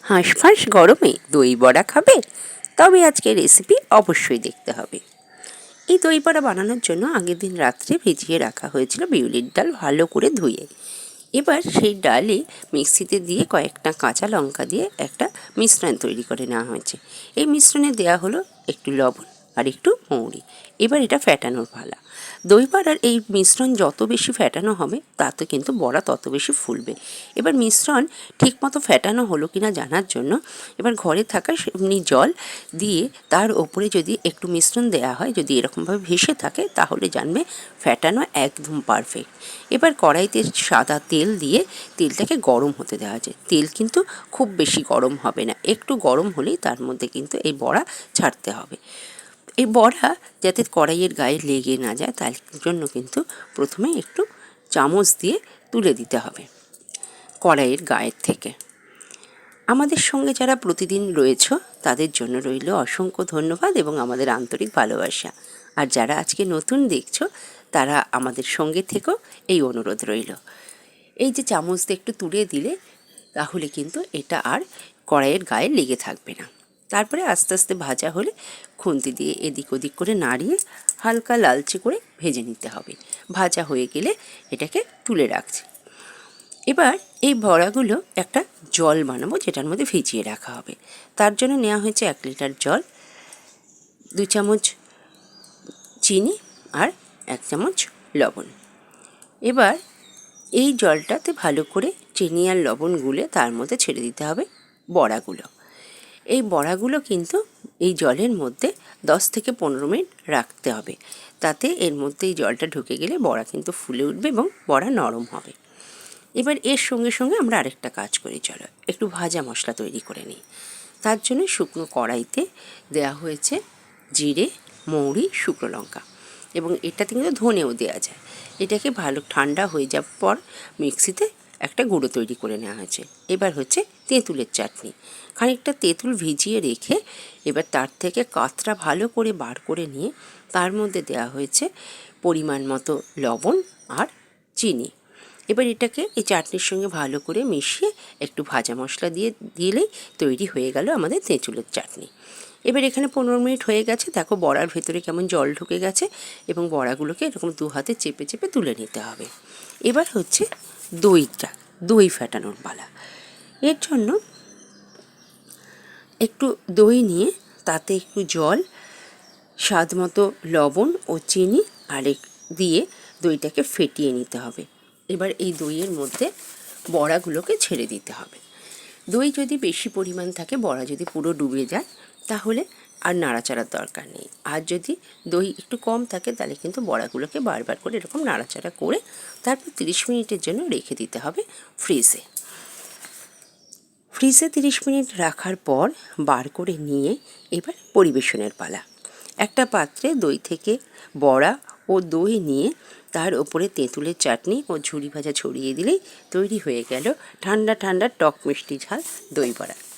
হাঁসফাঁস গরমে দই বড়া খাবে? তবে আজকের রেসিপি অবশ্যই দেখতে হবে। এই দই বড়া বানানোর জন্য আগের দিন রাত্রে ভিজিয়ে রাখা হয়েছিল বিউলির ডাল ভালো করে ধুয়ে। এবার সেই ডালে মিক্সিতে দিয়ে কয়েকটা কাঁচা লঙ্কা দিয়ে একটা মিশ্রণ তৈরি করে নেওয়া হয়েছে। এই মিশ্রণে দেওয়া হলো একটু লবণ আর একটু মৌরি। এবার এটা ফ্যাটানোর পালা। দই বড়ার এই মিশ্রণ যত বেশি ফ্যাটানো হবে তাতে কিন্তু বড়া তত বেশি ফুলবে। এবার মিশ্রণ ঠিকমতো ফ্যাটানো হলো কিনা জানার জন্য এবার ঘরে থাকা এমনি জল দিয়ে তার ওপরে যদি একটু মিশ্রণ দেওয়া হয়, যদি এরকমভাবে ভেসে থাকে তাহলে জানবে ফ্যাটানো একদম পারফেক্ট। এবার কড়াইতে সাদা তেল দিয়ে তেলটাকে গরম হতে দেওয়া যায়। তেল কিন্তু খুব বেশি গরম হবে না, একটু গরম হলেই তার মধ্যে কিন্তু এই বড়া ছাড়তে হবে। এই বড়া যাতে কড়াইয়ের গায়ে লেগে না যায় তার জন্য কিন্তু প্রথমে একটু চামচ দিয়ে তুলে দিতে হবে কড়াইয়ের গায়ের থেকে। আমাদের সঙ্গে যারা প্রতিদিন রয়েছে তাদের জন্য রইল অসংখ্য ধন্যবাদ এবং আমাদের আন্তরিক ভালোবাসা। আর যারা আজকে নতুন দেখছো তারা আমাদের সঙ্গে থেকেও এই অনুরোধ রইল। এই যে চামচ দিয়ে একটু তুলে দিলে তাহলে কিন্তু এটা আর কড়াইয়ের গায়ে লেগে থাকবে না। তারপরে আস্তে আস্তে ভাজা হলে খুন্তি দিয়ে এদিক ওদিক করে নাড়িয়ে হালকা লালচে করে ভেজে নিতে হবে। ভাজা হয়ে গেলে এটাকে তুলে রাখছি। এবার এই বড়াগুলো একটা জল বানাবো যেটার মধ্যে ভিজিয়ে রাখা হবে। তার জন্য নেওয়া হয়েছে 1 লিটার জল, 2 চামচ চিনি আর 1 চামচ লবণ। এবার এই জলটাতে ভালো করে চিনি আর লবণ গুলে তার মধ্যে ছেড়ে দিতে হবে বড়াগুলো। এই বড়াগুলো কিন্তু এই জলের মধ্যে 10 থেকে 15 মিনিট রাখতে হবে, তাতে এর মধ্যে এই জলটা ঢুকে গেলে বড়া কিন্তু ফুলে উঠবে এবং বড়া নরম হবে। এবার এর সঙ্গে সঙ্গে আমরা আরেকটা কাজ করি, চলো একটু ভাজা মশলা তৈরি করে নিই। তার জন্য শুকনো কড়াইতে দেওয়া হয়েছে জিরে, মৌরি, শুকনো লঙ্কা এবং এটাতে কিন্তু ধনেও দেওয়া যায়। এটাকে ভালো ঠান্ডা হয়ে যাওয়ার পর মিক্সিতে একটা গুঁড়ো তৈরি করে নেওয়া হয়েছে। এবার হচ্ছে তেঁতুলের চাটনি। খানিকটা তেঁতুল ভিজিয়ে রেখে এবার তার থেকে কাতরা ভালো করে বার করে নিয়ে তার মধ্যে দেওয়া হয়েছে পরিমাণ মতো লবণ আর চিনি। এবার এটাকে এই চাটনির সঙ্গে ভালো করে মিশিয়ে একটু ভাজা মশলা দিয়ে দিলেই তৈরি হয়ে গেল আমাদের তেঁতুলের চাটনি। এবার এখানে 15 মিনিট হয়ে গেছে, দেখো বড়ার ভেতরে কেমন জল ঢুকে গেছে এবং বড়াগুলোকে এরকম 2 হাতে চেপে চেপে তুলে নিতে হবে। এবার হচ্ছে দই ফ্যাটানোর পালা। এর জন্য একটু দই নিয়ে তাতে একটু জল, স্বাদ মতো লবণ ও চিনি আর দিয়ে দইটাকে ফেটিয়ে নিতে হবে। এবার এই দইয়ের মধ্যে বড়াগুলোকে ছেড়ে দিতে হবে। দই যদি বেশি পরিমাণ থাকে, বড়া যদি পুরো ডুবে যায় তাহলে আর নাড়াচাড়ার দরকার নেই। আর যদি দই একটু কম থাকে তাহলে কিন্তু বড়াগুলোকে বারবার করে এরকম নাড়াচাড়া করে তারপর 30 মিনিটের জন্য রেখে দিতে হবে ফ্রিজে। 30 মিনিট রাখার পর বার করে নিয়ে এবার পরিবেশনের পালা। একটা পাত্রে দই থেকে বড়া ও দই নিয়ে তার ওপরে তেঁতুলের চাটনি ও ঝুরি ভাজা ছড়িয়ে দিলেই তৈরি হয়ে গেল ঠান্ডা ঠান্ডা টক মিষ্টি ঝাল দই বড়া।